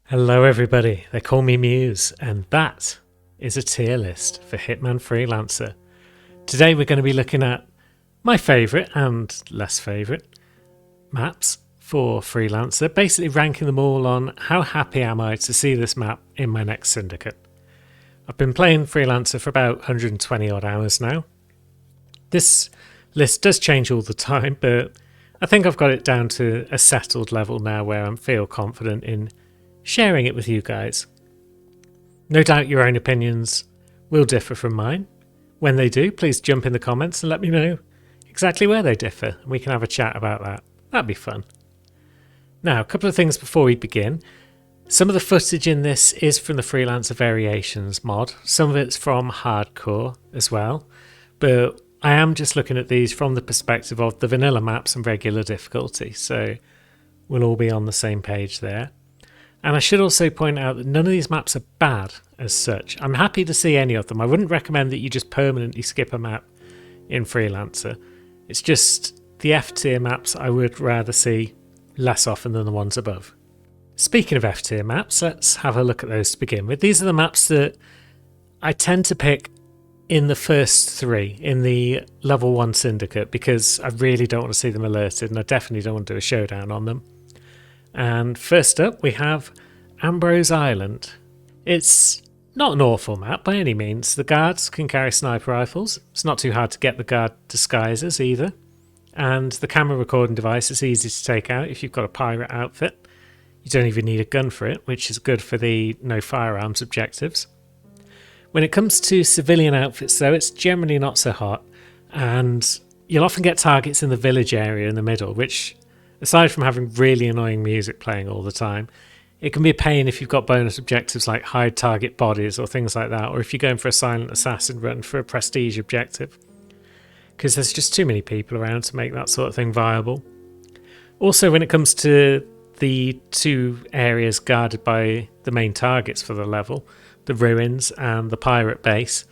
Hello everybody, they call me Muse, and that is a tier list for Hitman Freelancer. Today we're going to be looking at my favourite and less favourite maps for Freelancer, basically ranking them all on how happy am I to see this map in my next syndicate. I've been playing Freelancer for about 120 odd hours now. This list does change all the time, but I think I've got it down to a settled level now where I feel confident in sharing it with you guys. No doubt your own opinions will differ from mine. When they do, please jump in the comments and let me know exactly where they differ, and we can have a chat about that. That'd be fun. Now, a couple of things before we begin. Some of the footage in this is from the Freelancer Variations mod. Some of it's from Hardcore as well, but I am just looking at these from the perspective of the vanilla maps and regular difficulty, so we'll all be on the same page there. And I should also point out that none of these maps are bad as such. I'm happy to see any of them. I wouldn't recommend that you just permanently skip a map in Freelancer. It's just the F tier maps I would rather see less often than the ones above. Speaking of F tier maps, let's have a look at those to begin with. These are the maps that I tend to pick in the first three in the level 1 syndicate because I really don't want to see them alerted, and I definitely don't want to do a showdown on them. And first up we have Ambrose Island. It's not an awful map by any means. The guards can carry sniper rifles. It's not too hard to get the guard disguises either. And the camera recording device is easy to take out if you've got a pirate outfit. You don't even need a gun for it, which is good for the no firearms objectives. When it comes to civilian outfits though, it's generally not so hot. And you'll often get targets in the village area in the middle, which, aside from having really annoying music playing all the time, it can be a pain if you've got bonus objectives like hide target bodies or things like that, or if you're going for a silent assassin run for a prestige objective, because there's just too many people around to make that sort of thing viable. Also, when it comes to the two areas guarded by the main targets for the level, the ruins and the pirate base,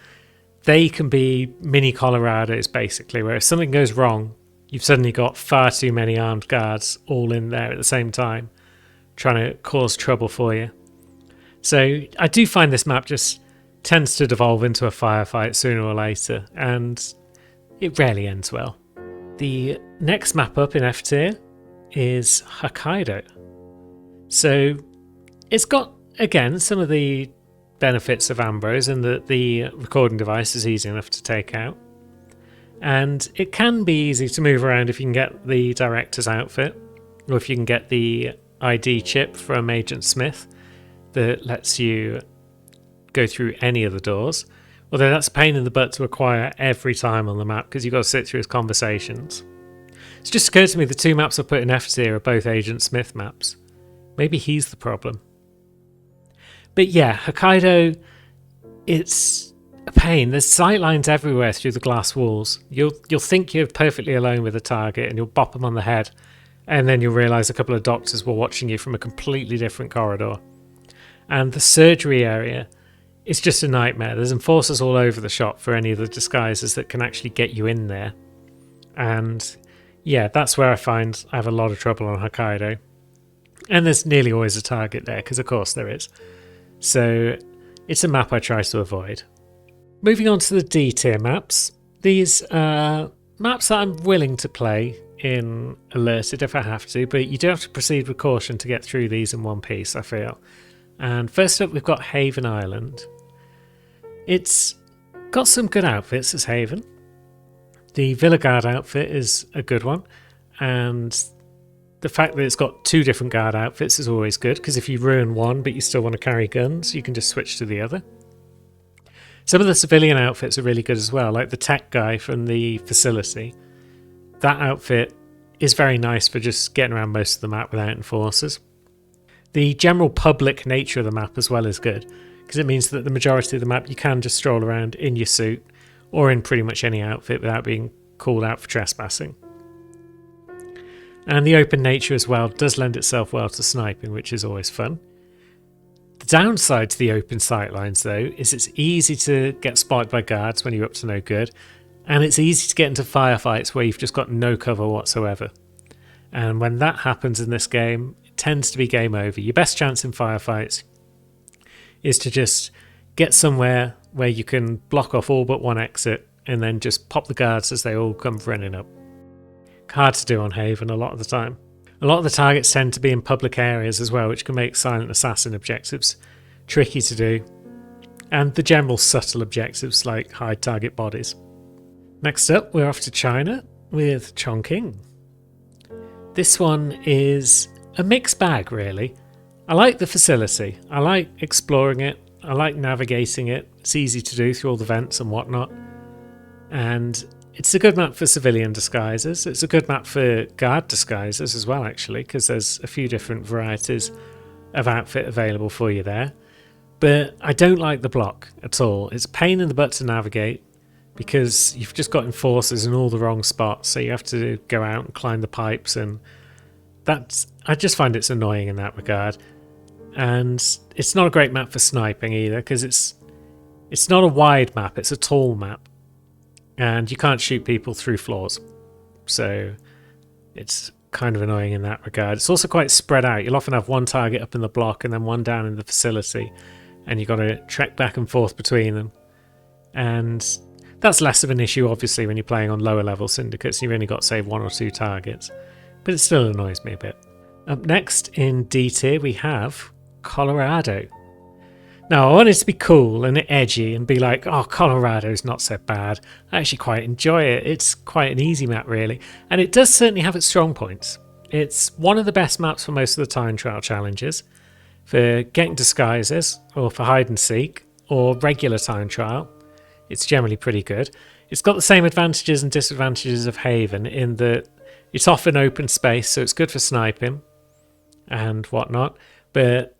they can be mini Colorados basically, where if something goes wrong, you've suddenly got far too many armed guards all in there at the same time, trying to cause trouble for you. So I do find this map just tends to devolve into a firefight sooner or later, and it rarely ends well. The next map up in F tier is Hokkaido. So it's got, again, some of the benefits of Ambrose, and that the recording device is easy enough to take out. And it can be easy to move around if you can get the director's outfit, or if you can get the ID chip from Agent Smith that lets you go through any of the doors. Although that's a pain in the butt to acquire every time on the map because you've got to sit through his conversations. It's just occurred to me the two maps I put in F tier are both Agent Smith maps. Maybe he's the problem. But yeah, Hokkaido, it's a pain. There's sight lines everywhere through the glass walls. You'll think you're perfectly alone with a target and you'll bop them on the head, and then you'll realise a couple of doctors were watching you from a completely different corridor. And the surgery area is just a nightmare. There's enforcers all over the shop for any of the disguises that can actually get you in there. And yeah, that's where I find I have a lot of trouble on Hokkaido. And there's nearly always a target there, because of course there is. So it's a map I try to avoid. Moving on to the D tier maps. These are maps that I'm willing to play in alerted if I have to, but you do have to proceed with caution to get through these in one piece, I feel. And first up we've got Haven Island. It's got some good outfits as Haven. The Villa Guard outfit is a good one, and the fact that it's got two different guard outfits is always good, because if you ruin one but you still want to carry guns, you can just switch to the other. Some of the civilian outfits are really good as well, like the tech guy from the facility. That outfit is very nice for just getting around most of the map without enforcers. The general public nature of the map as well is good, because it means that the majority of the map you can just stroll around in your suit or in pretty much any outfit without being called out for trespassing. And the open nature as well does lend itself well to sniping, which is always fun. The downside to the open sightlines though is it's easy to get spotted by guards when you're up to no good, and it's easy to get into firefights where you've just got no cover whatsoever. And when that happens in this game, tends to be game over. Your best chance in firefights is to just get somewhere where you can block off all but one exit and then just pop the guards as they all come running up. Hard to do on Haven a lot of the time. A lot of the targets tend to be in public areas as well, which can make silent assassin objectives tricky to do, and the general subtle objectives like hide target bodies. Next up, we're off to China with Chongqing. This one is a mixed bag, really. I like the facility. I like exploring it. I like navigating it. It's easy to do through all the vents and whatnot. And it's a good map for civilian disguises. It's a good map for guard disguises as well, actually, because there's a few different varieties of outfit available for you there. But I don't like the block at all. It's a pain in the butt to navigate because you've just got enforcers in all the wrong spots, so you have to go out and climb the pipes, and I just find it's annoying in that regard. And it's not a great map for sniping either, because it's not a wide map, it's a tall map, and you can't shoot people through floors, so it's kind of annoying in that regard. It's also quite spread out. You'll often have one target up in the block and then one down in the facility, and you've got to trek back and forth between them. And that's less of an issue, obviously, when you're playing on lower level syndicates. You've only got, say, 1 or 2 targets, but it still annoys me a bit. Up next in D tier, we have Colorado. Now, I want it to be cool and edgy and be like, oh, Colorado's not so bad. I actually quite enjoy it. It's quite an easy map, really. And it does certainly have its strong points. It's one of the best maps for most of the time trial challenges. For getting disguises, or for hide and seek, or regular time trial, it's generally pretty good. It's got the same advantages and disadvantages of Haven in that it's often open space, so it's good for sniping and whatnot. But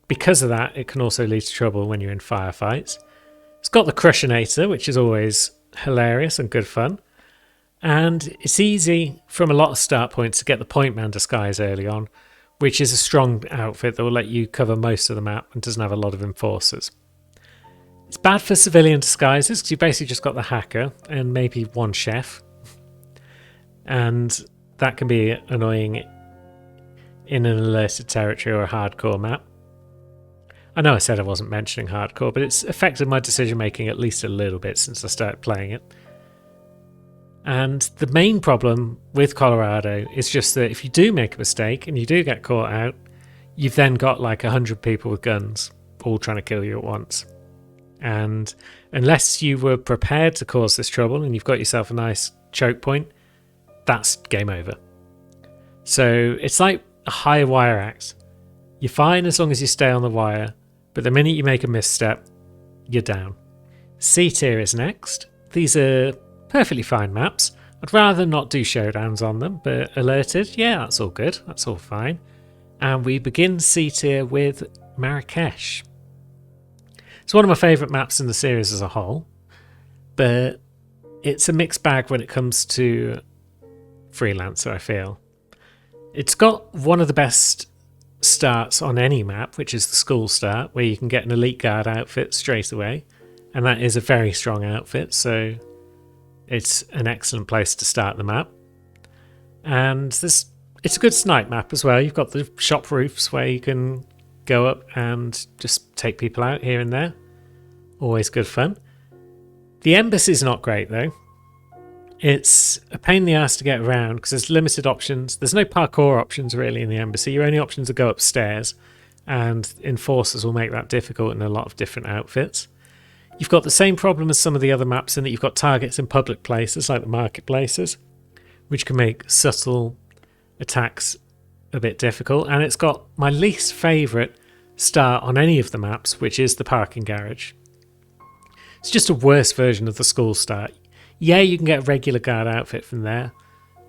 because of that, it can also lead to trouble when you're in firefights. It's got the Crushinator, which is always hilarious and good fun. And it's easy from a lot of start points to get the Point Man disguise early on, which is a strong outfit that will let you cover most of the map and doesn't have a lot of enforcers. It's bad for civilian disguises because you've basically just got the hacker and maybe one chef. And that can be annoying in an alerted territory or a hardcore map. I know I said I wasn't mentioning hardcore, but it's affected my decision making at least a little bit since I started playing it. And the main problem with Colorado is just that if you do make a mistake and you do get caught out, you've then got like 100 people with guns all trying to kill you at once. And unless you were prepared to cause this trouble and you've got yourself a nice choke point, that's game over. So it's like a high wire axe. You're fine as long as you stay on the wire, but the minute you make a misstep, you're down. C tier is next. These are perfectly fine maps. I'd rather not do showdowns on them, but alerted, yeah, that's all good. That's all fine. And we begin C tier with Marrakesh. It's one of my favourite maps in the series as a whole, but it's a mixed bag when it comes to Freelancer, I feel. It's got one of the best starts on any map, which is the school start, where you can get an elite guard outfit straight away, and that is a very strong outfit, so it's an excellent place to start the map. And it's a good snipe map as well. You've got the shop roofs where you can go up and just take people out here and there. Always good fun. The embassy's not great though. It's a pain in the ass to get around because there's limited options. There's no parkour options really in the embassy. Your only options are go upstairs, and enforcers will make that difficult in a lot of different outfits. You've got the same problem as some of the other maps in that you've got targets in public places like the marketplaces, which can make subtle attacks a bit difficult. And it's got my least favourite start on any of the maps, which is the parking garage. It's just a worse version of the school start. Yeah, you can get a regular guard outfit from there,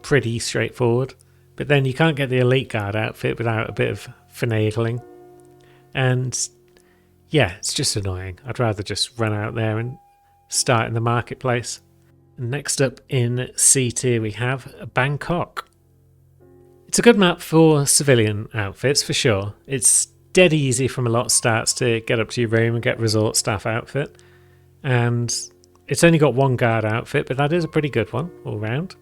pretty straightforward, but then you can't get the elite guard outfit without a bit of finagling. And yeah, it's just annoying. I'd rather just run out there and start in the marketplace. And next up in C tier we have Bangkok. It's a good map for civilian outfits for sure. It's dead easy from a lot of starts to get up to your room and get resort staff outfit. And it's only got one guard outfit, but that is a pretty good one all round.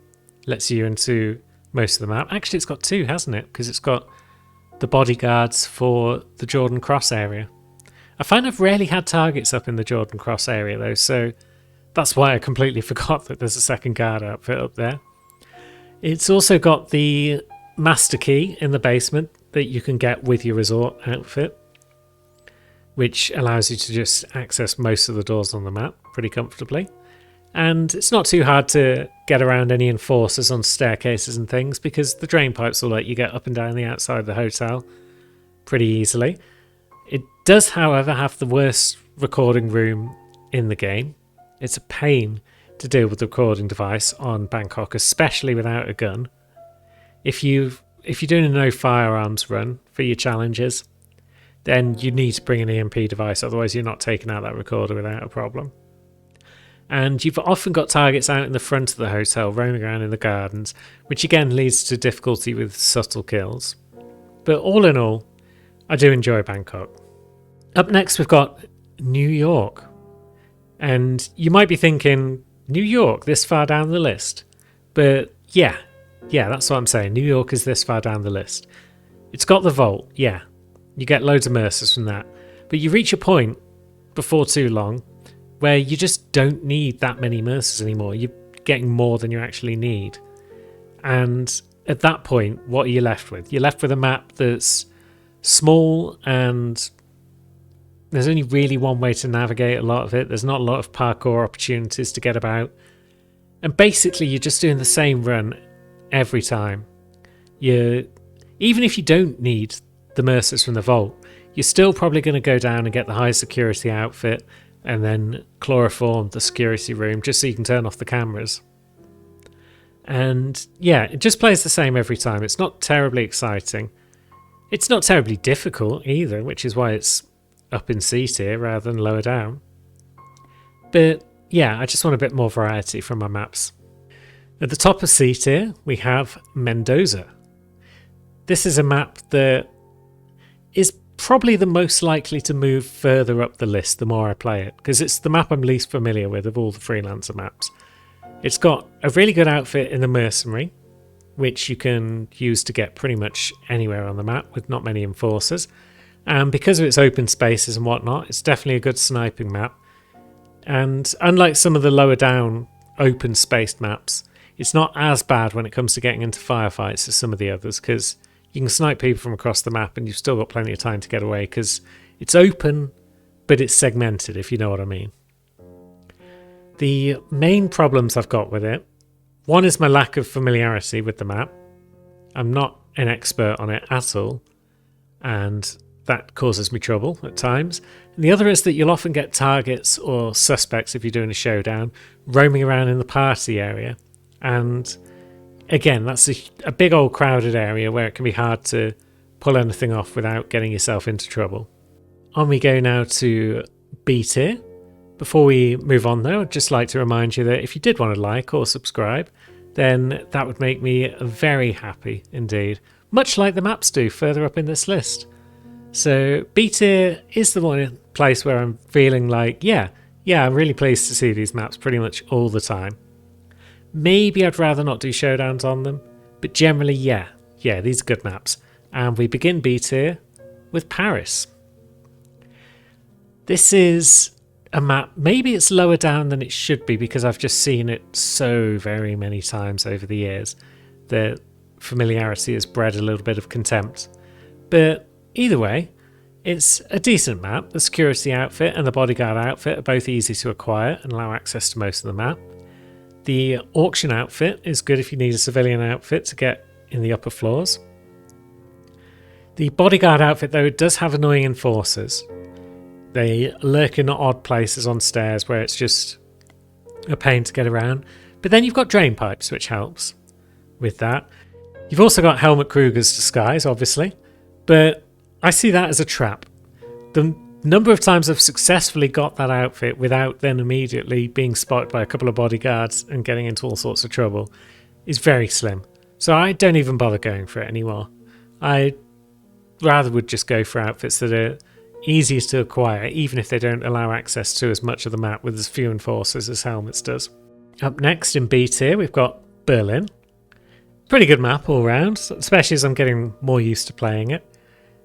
Lets you into most of the map. Actually, it's got 2, hasn't it? Because it's got the bodyguards for the Jordan Cross area. I find I've rarely had targets up in the Jordan Cross area though, so that's why I completely forgot that there's a second guard outfit up there. It's also got the master key in the basement that you can get with your resort outfit, which allows you to just access most of the doors on the map pretty comfortably. And it's not too hard to get around any enforcers on staircases and things, because the drain pipes will let you get up and down the outside of the hotel pretty easily. It does, however, have the worst recording room in the game. It's a pain to deal with the recording device on Bangkok, especially without a gun. If you're doing a no firearms run for your challenges, then you need to bring an EMP device, otherwise you're not taking out that recorder without a problem. And you've often got targets out in the front of the hotel, roaming around in the gardens, which again leads to difficulty with subtle kills. But all in all, I do enjoy Bangkok. Up next we've got New York. And you might be thinking, New York, this far down the list? But yeah, that's what I'm saying. New York is this far down the list. It's got the vault, yeah. You get loads of Mercers from that. But you reach a point before too long where you just don't need that many Mercers anymore. You're getting more than you actually need. And at that point, what are you left with? You're left with a map that's small, and there's only really one way to navigate a lot of it. There's not a lot of parkour opportunities to get about. And basically, you're just doing the same run every time. Even if you don't need the Mercers from the vault, you're still probably going to go down and get the high security outfit and then chloroform the security room just so you can turn off the cameras. And yeah, it just plays the same every time. It's not terribly exciting. It's not terribly difficult either, which is why it's up in C tier rather than lower down. But yeah, I just want a bit more variety from my maps. At the top of C tier, we have Mendoza. This is a map that is probably the most likely to move further up the list the more I play it, because it's the map I'm least familiar with of all the Freelancer maps. It's got a really good outfit in the Mercenary, which you can use to get pretty much anywhere on the map with not many enforcers. And because of its open spaces and whatnot, it's definitely a good sniping map. And unlike some of the lower down open spaced maps, it's not as bad when it comes to getting into firefights as some of the others, because you can snipe people from across the map and you've still got plenty of time to get away, because it's open, but it's segmented, if you know what I mean. The main problems I've got with it, one is my lack of familiarity with the map. I'm not an expert on it at all, and that causes me trouble at times. And the other is that you'll often get targets or suspects, if you're doing a showdown, roaming around in the party area. And again, that's a big old crowded area where it can be hard to pull anything off without getting yourself into trouble. On we go now to B tier. Before we move on though, I'd just like to remind you that if you did want to like or subscribe, then that would make me very happy indeed. Much like the maps do further up in this list. So B tier is the one place where I'm feeling like, yeah, I'm really pleased to see these maps pretty much all the time. Maybe I'd rather not do showdowns on them, but generally, yeah, these are good maps. And we begin B tier with Paris. This is a map, maybe it's lower down than it should be because I've just seen it so very many times over the years that familiarity has bred a little bit of contempt. But either way, it's a decent map. The security outfit and the bodyguard outfit are both easy to acquire and allow access to most of the map. The auction outfit is good if you need a civilian outfit to get in the upper floors. The bodyguard outfit, though, does have annoying enforcers. They lurk in odd places on stairs where it's just a pain to get around. But then you've got drain pipes, which helps with that. You've also got Helmut Kruger's disguise, obviously, but I see that as a trap. The number of times I've successfully got that outfit without then immediately being spotted by a couple of bodyguards and getting into all sorts of trouble is very slim. So I don't even bother going for it anymore. I rather would just go for outfits that are easiest to acquire, even if they don't allow access to as much of the map with as few enforcers as Helmets does. Up next in B tier, we've got Berlin. Pretty good map all round, especially as I'm getting more used to playing it.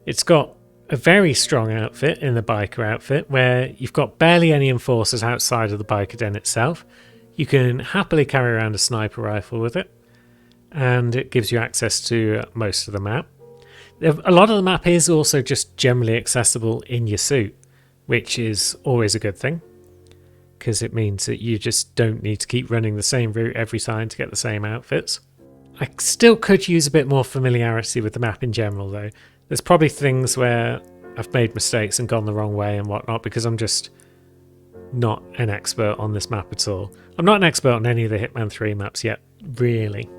It's got a very strong outfit in the biker outfit where you've got barely any enforcers outside of the biker den itself. You can happily carry around a sniper rifle with it, and it gives you access to most of the map. A lot of the map is also just generally accessible in your suit, which is always a good thing, because it means that you just don't need to keep running the same route every time to get the same outfits. I still could use a bit more familiarity with the map in general though. There's probably things where I've made mistakes and gone the wrong way and whatnot because I'm just not an expert on this map at all. I'm not an expert on any of the Hitman 3 maps yet, really.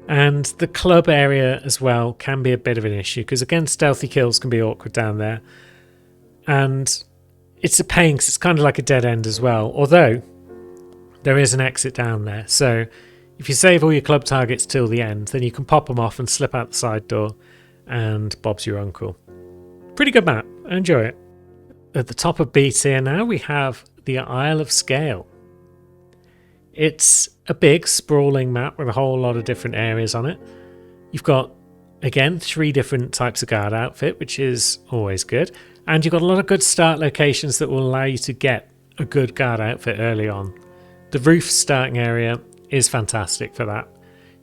And the club area as well can be a bit of an issue because again, stealthy kills can be awkward down there. And it's a pain because it's kind of like a dead end as well, although there is an exit down there. So if you save all your club targets till the end, then you can pop them off and slip out the side door, and Bob's your uncle. Pretty good map. I enjoy it. At the top of B tier now, we have the Isle of Scale. It's a big, sprawling map with a whole lot of different areas on it. You've got, again, 3 different types of guard outfit, which is always good. And you've got a lot of good start locations that will allow you to get a good guard outfit early on. The roof starting area is fantastic for that.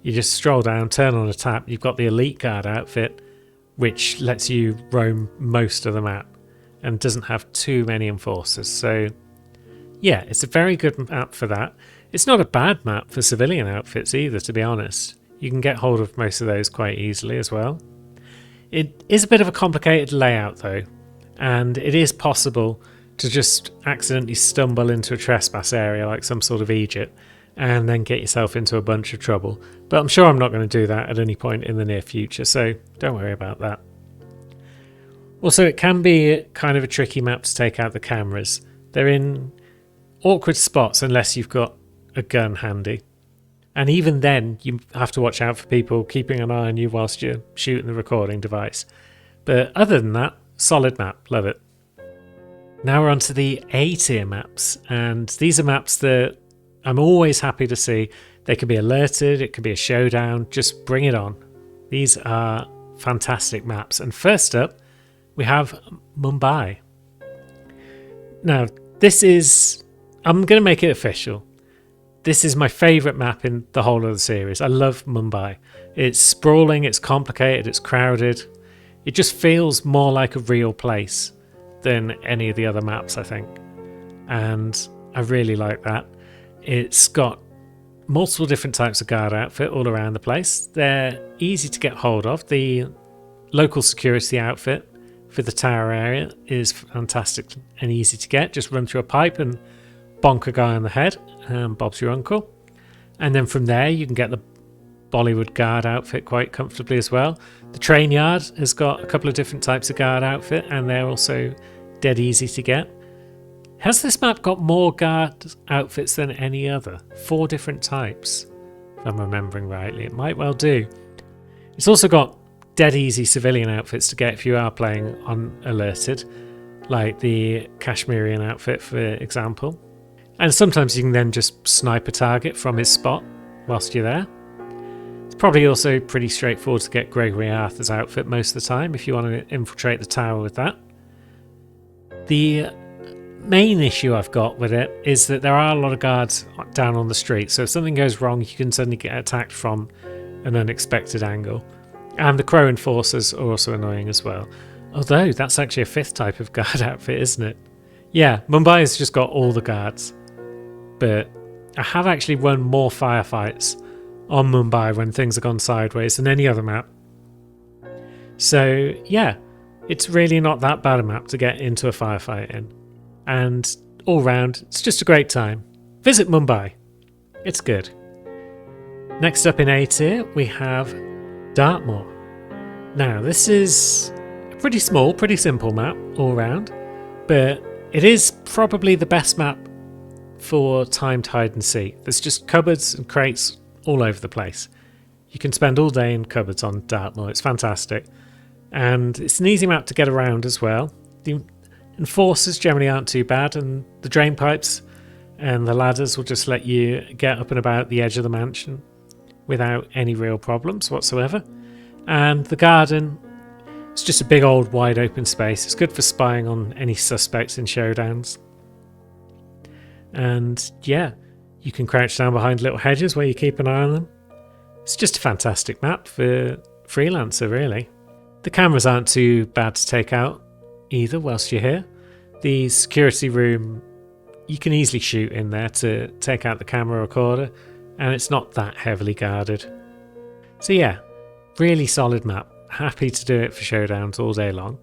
You just stroll down, turn on a tap, you've got the elite guard outfit, which lets you roam most of the map and doesn't have too many enforcers. So yeah, it's a very good map for that. It's not a bad map for civilian outfits either, to be honest. You can get hold of most of those quite easily as well. It is a bit of a complicated layout though, and it is possible to just accidentally stumble into a trespass area like some sort of Egypt and then get yourself into a bunch of trouble. But I'm sure I'm not going to do that at any point in the near future, so don't worry about that. Also, it can be kind of a tricky map to take out the cameras. They're in awkward spots unless you've got a gun handy. And even then, you have to watch out for people keeping an eye on you whilst you're shooting the recording device. But other than that, solid map. Love it. Now we're on to the A tier maps, and these are maps that I'm always happy to see. They can be alerted, it could be a showdown, just bring it on. These are fantastic maps. And first up, we have Mumbai. Now, I'm going to make it official. This is my favourite map in the whole of the series. I love Mumbai. It's sprawling, it's complicated, it's crowded. It just feels more like a real place than any of the other maps, I think. And I really like that. It's got multiple different types of guard outfit all around the place. They're easy to get hold of. The local security outfit for the tower area is fantastic and easy to get. Just run through a pipe and bonk a guy on the head, and Bob's your uncle. And then from there you can get the Bollywood guard outfit quite comfortably as well. The train yard has got a couple of different types of guard outfit, and they're also dead easy to get. Has this map got more guard outfits than any other? 4 different types, if I'm remembering rightly. It might well do. It's also got dead easy civilian outfits to get if you are playing unalerted, like the Kashmirian outfit, for example. And sometimes you can then just snipe a target from his spot whilst you're there. It's probably also pretty straightforward to get Gregory Arthur's outfit most of the time if you want to infiltrate the tower with that. The main issue I've got with it is that there are a lot of guards down on the street, so if something goes wrong you can suddenly get attacked from an unexpected angle. And the crow enforcers are also annoying as well, although that's actually a 5th type of guard outfit, isn't it? Yeah, Mumbai has just got all the guards, but I have actually won more firefights on Mumbai when things have gone sideways than any other map. So yeah, it's really not that bad a map to get into a firefight in. And all round, it's just a great time. Visit Mumbai. It's good. Next up in A tier, we have Dartmoor. Now, this is a pretty small, pretty simple map all round, but it is probably the best map for timed hide and seek. There's just cupboards and crates all over the place. You can spend all day in cupboards on Dartmoor. It's fantastic. And it's an easy map to get around as well. The enforcers generally aren't too bad, and the drain pipes and the ladders will just let you get up and about the edge of the mansion without any real problems whatsoever. And the garden It's just a big old wide open space. It's good for spying on any suspects in showdowns. And yeah, you can crouch down behind little hedges where you keep an eye on them. It's just a fantastic map for Freelancer, really. The cameras aren't too bad to take out either whilst you're here. The security room, you can easily shoot in there to take out the camera recorder, and it's not that heavily guarded. So yeah, really solid map. Happy to do it for showdowns all day long.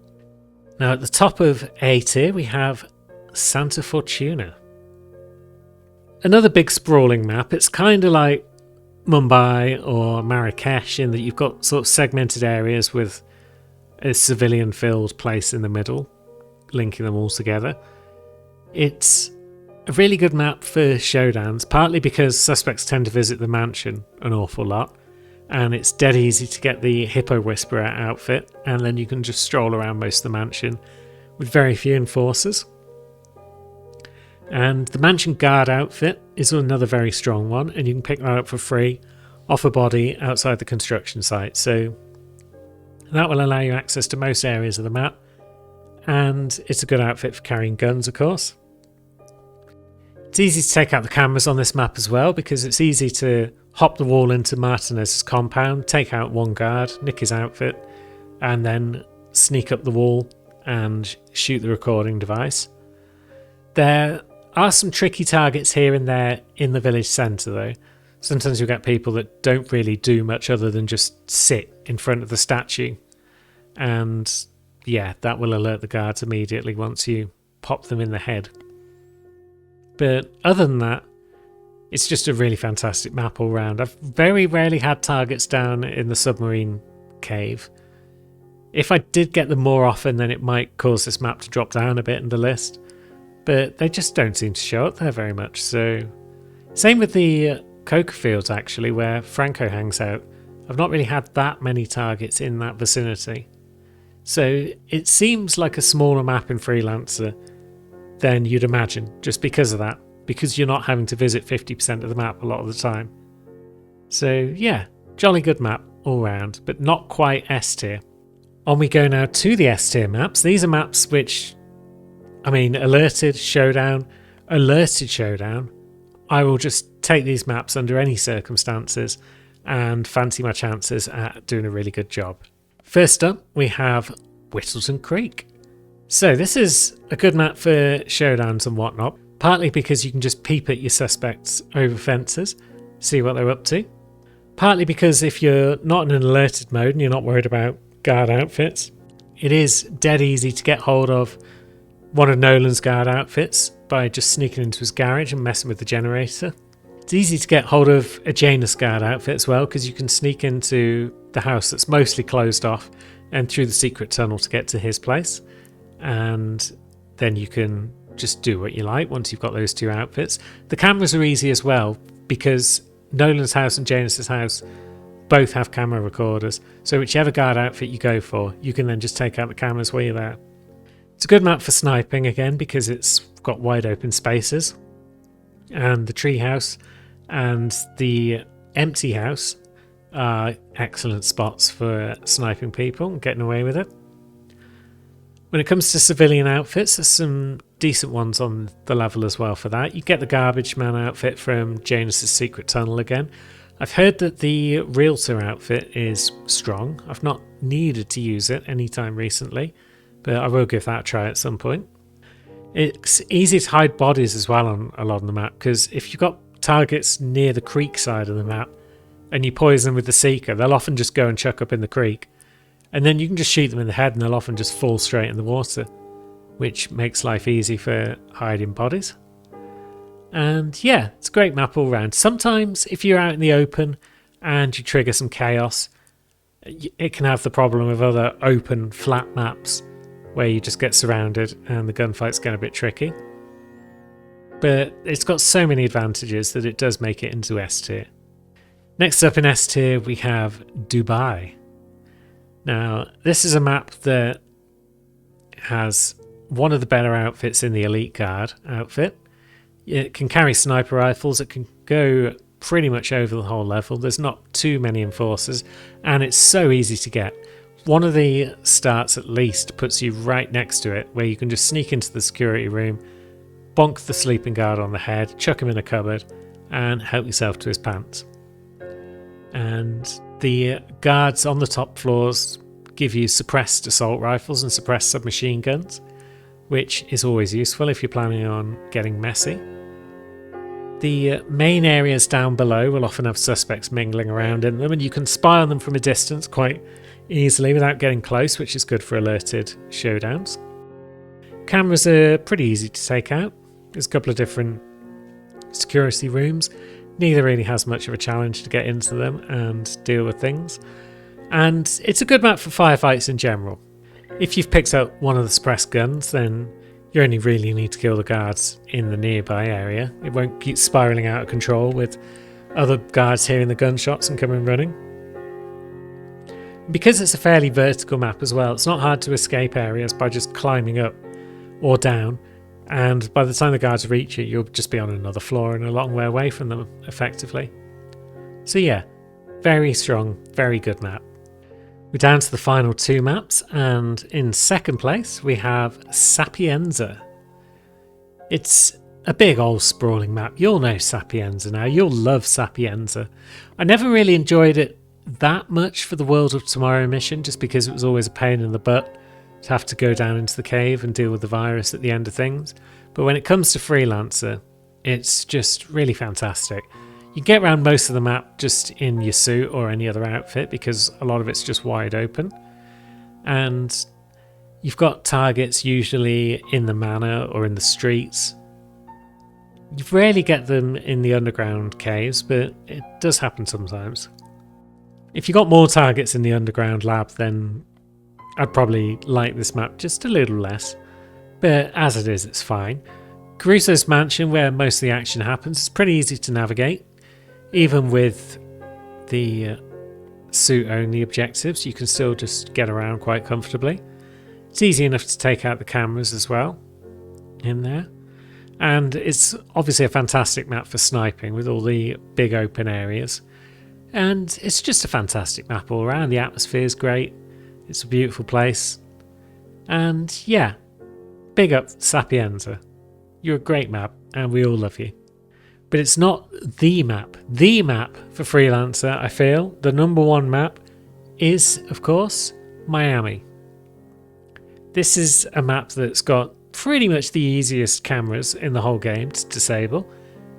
Now at the top of A tier we have Santa Fortuna. Another big sprawling map. It's kind of like Mumbai or Marrakesh in that you've got sort of segmented areas with a civilian filled place in the middle, linking them all together. It's a really good map for showdowns, partly because suspects tend to visit the mansion an awful lot, and it's dead easy to get the Hippo Whisperer outfit, and then you can just stroll around most of the mansion with very few enforcers. And the Mansion Guard outfit is another very strong one, and you can pick that up for free off a body outside the construction site, so that will allow you access to most areas of the map, and it's a good outfit for carrying guns, of course. It's easy to take out the cameras on this map as well, because it's easy to hop the wall into Martinez's compound, take out one guard, nick his outfit, and then sneak up the wall and shoot the recording device. There are some tricky targets here and there in the village centre though. Sometimes you'll get people that don't really do much other than just sit in front of the statue, and yeah, that will alert the guards immediately once you pop them in the head. But other than that, it's just a really fantastic map all round. I've very rarely had targets down in the submarine cave. If I did get them more often, then it might cause this map to drop down a bit in the list, but they just don't seem to show up there very much. So same with the coca fields actually, where Franco hangs out. I've not really had that many targets in that vicinity. So it seems like a smaller map in Freelancer than you'd imagine, just because of that, because you're not having to visit 50% of the map a lot of the time. So yeah, jolly good map all round, but not quite S tier. On we go now to the S tier maps. These are maps which, I mean, alerted showdown. I will just take these maps under any circumstances and fancy my chances at doing a really good job. First up, we have Whittleton Creek. So this is a good map for showdowns and whatnot, partly because you can just peep at your suspects over fences, see what they're up to. Partly because if you're not in an alerted mode and you're not worried about guard outfits, it is dead easy to get hold of one of Nolan's guard outfits by just sneaking into his garage and messing with the generator. It's easy to get hold of a Janus guard outfit as well, because you can sneak into the house that's mostly closed off and through the secret tunnel to get to his place. And then you can just do what you like once you've got those two outfits. The cameras are easy as well, because Nolan's house and Janus's house both have camera recorders, so whichever guard outfit you go for, you can then just take out the cameras while you're there. It's a good map for sniping again, because it's got wide open spaces, and the tree house and the empty house are excellent spots for sniping people and getting away with it. When it comes to civilian outfits, there's some decent ones on the level as well for that. You get the Garbage Man outfit from Janus's Secret Tunnel again. I've heard that the Realtor outfit is strong. I've not needed to use it anytime recently, but I will give that a try at some point. It's easy to hide bodies as well on a lot of the map, because if you've got targets near the creek side of the map and you poison them with the Seeker, they'll often just go and chuck up in the creek. And then you can just shoot them in the head and they'll often just fall straight in the water, which makes life easy for hiding bodies. And yeah, it's a great map all round. Sometimes if you're out in the open and you trigger some chaos, it can have the problem of other open flat maps where you just get surrounded and the gunfights get a bit tricky. But it's got so many advantages that it does make it into S tier. Next up in S tier we have Dubai. Now, this is a map that has one of the better outfits in the Elite Guard outfit. It can carry sniper rifles, it can go pretty much over the whole level, there's not too many enforcers, and it's so easy to get. one of the starts at least puts you right next to it, where you can just sneak into the security room, bonk the sleeping guard on the head, chuck him in a cupboard, and help yourself to his pants. And the guards on the top floors give you suppressed assault rifles and suppressed submachine guns, which is always useful if you're planning on getting messy. The main areas down below will often have suspects mingling around in them, and you can spy on them from a distance quite easily without getting close, which is good for alerted showdowns. Cameras are pretty easy to take out. There's a couple of different security rooms. Neither really has much of a challenge to get into them and deal with things. And it's a good map for firefights in general. If you've picked up one of the suppressed guns, then you only really need to kill the guards in the nearby area. It won't keep spiralling out of control with other guards hearing the gunshots and coming running. Because it's a fairly vertical map as well, it's not hard to escape areas by just climbing up or down, and by the time the guards reach it, you'll just be on another floor and a long way away from them, effectively. So yeah, very strong, very good map. We're down to the final two maps, and in second place we have Sapienza. It's a big old sprawling map. You'll know Sapienza now, you'll love Sapienza. I never really enjoyed it that much for the World of Tomorrow mission, just because it was always a pain in the butt to have to go down into the cave and deal with the virus at the end of things. But when it comes to Freelancer, it's just really fantastic. You get around most of the map just in your suit or any other outfit, because a lot of it's just wide open. And you've got targets usually in the manor or in the streets. You rarely get them in the underground caves, but it does happen sometimes. If you got more targets in the underground lab, then I'd probably like this map just a little less. But as it is, it's fine. Caruso's mansion, where most of the action happens, is pretty easy to navigate. Even with the suit-only objectives, you can still just get around quite comfortably. It's easy enough to take out the cameras as well in there. And it's obviously a fantastic map for sniping with all the big open areas. And it's just a fantastic map all around. The atmosphere is great. It's a beautiful place. And yeah, big up Sapienza. You're a great map and we all love you. But it's not the map. The map for Freelancer, I feel, the number one map is, of course, Miami. This is a map that's got pretty much the easiest cameras in the whole game to disable.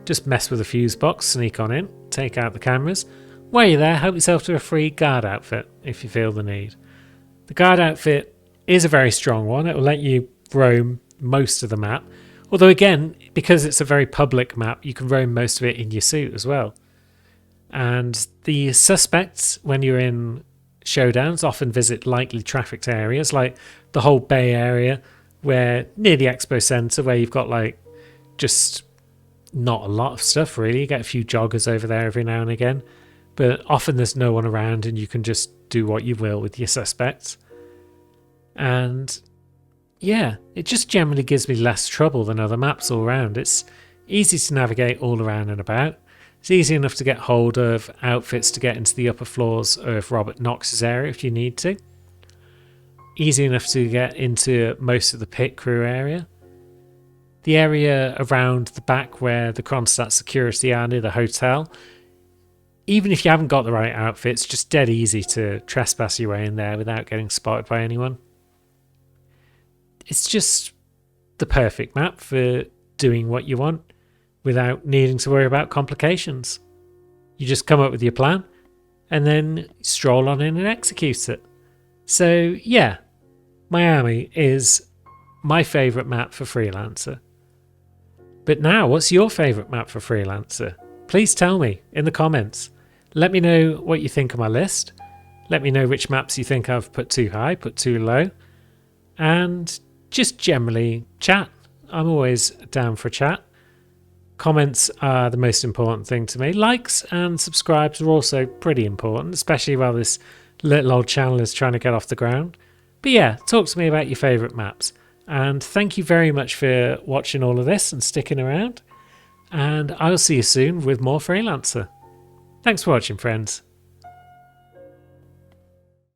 Just mess with the fuse box, sneak on in, take out the cameras. While you're there, help yourself to a free guard outfit if you feel the need. The guard outfit is a very strong one. It will let you roam most of the map. Although again, because it's a very public map, you can roam most of it in your suit as well. And the suspects, when you're in showdowns, often visit lightly trafficked areas, like the whole Bay Area, where near the Expo Centre, where you've got like just not a lot of stuff really. You get a few joggers over there every now and again, but often there's no one around and you can just do what you will with your suspects. And yeah, it just generally gives me less trouble than other maps all around. It's easy to navigate all around and about. It's easy enough to get hold of outfits to get into the upper floors of Robert Knox's area if you need to. Easy enough to get into most of the pit crew area. The area around the back where the Kronstadt security are near the hotel. Even if you haven't got the right outfits, just dead easy to trespass your way in there without getting spotted by anyone. It's just the perfect map for doing what you want without needing to worry about complications. You just come up with your plan and then stroll on in and execute it. So yeah, Miami is my favourite map for Freelancer. But now, what's your favourite map for Freelancer? Please tell me in the comments. Let me know what you think of my list. Let me know which maps you think I've put too high, put too low. And just generally chat. I'm always down for a chat. Comments are the most important thing to me. Likes and subscribes are also pretty important, especially while this little old channel is trying to get off the ground. But yeah, talk to me about your favourite maps. And thank you very much for watching all of this and sticking around. And I'll see you soon with more Freelancer. Thanks for watching, friends.